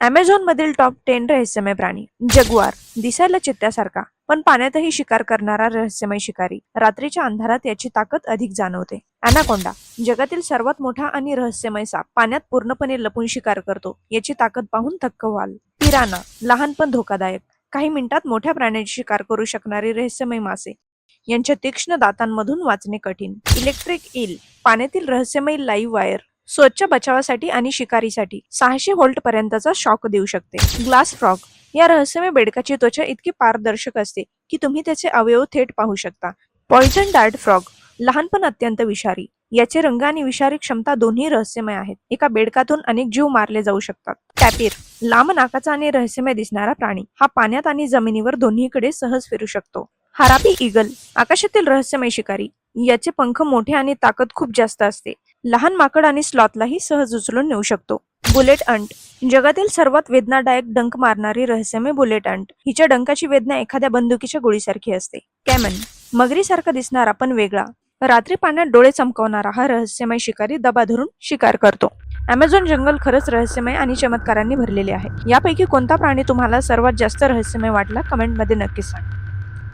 Amazon मधील top 10 रहस्यमय प्राणी. जगुआर, दिसायला चित्त्यासारखा पण पाण्यातही शिकार करणारा रहस्यमय शिकारी. रात्रीच्या अंधारात याची ताकद अधिक जाणवते. अॅनाकोंडा, जगातील सर्वात मोठा आणि रहस्यमय साप. पाण्यात पूर्णपणे लपून शिकार करतो. याची ताकद पाहून थक्क व्हाल. पिराना, लहान पण धोकादायक. काही मिनिटात मोठ्या प्राण्याची शिकार करू शकणारे रहस्यमय मासे. यांच्या तीक्ष्ण दातांमधून वाचणे कठीण. इलेक्ट्रिक ईल, पाण्यातील रहस्यमय लाईव्ह वायर. स्वच्छ बचावासाठी आणि शिकारीसाठी 600 व्होल्ट पर्यंतचा शॉक देऊ शकते. ग्लास फ्रॉग, या रहस्यमय बेडकाची त्वचा इतकी पारदर्शक असते की तुम्ही त्याचे अवयव थेट पाहू शकता. पॉइझन डार्ट फ्रॉग, लहान पण अत्यंत विषारी. याचे रंग आणि विषारी क्षमता दोन्ही रहस्यमय आहेत. एका बेडकातून अनेक जीव मारले जाऊ शकतात. टॅपिर, लांब नाकाचा आणि रहस्यमय दिसणारा प्राणी. हा पाण्यात आणि जमिनीवर दोन्हीकडे सहज फिरू शकतो. हरापी ईगल, आकाशातील रहस्यमय शिकारी. याचे पंख मोठे आणि ताकद खूप जास्त असते. लहान माकड आणि स्लॉथलाही सहज उचलून नेऊ शकतो. बुलेट अंट, जगातील सर्वात वेदनादायक डंक मारणारी रहस्यमय बुलेट अंट. हिच्या डंकाची वेदना एखाद्या बंदुकीच्या गोळीसारखी असते. कॅमन, मगरीसारखा दिसणारा पण वेगळा. रात्री पाण्यात डोळे चमकवणारा हा रहस्यमय शिकारी दबा धरून शिकार करतो. अमेझॉन जंगल खरंच रहस्यमय आणि चमत्कारांनी भरलेले आहे. यापैकी कोणता प्राणी तुम्हाला सर्वात जास्त रहस्यमय वाटला कमेंटमध्ये नक्की सांगा.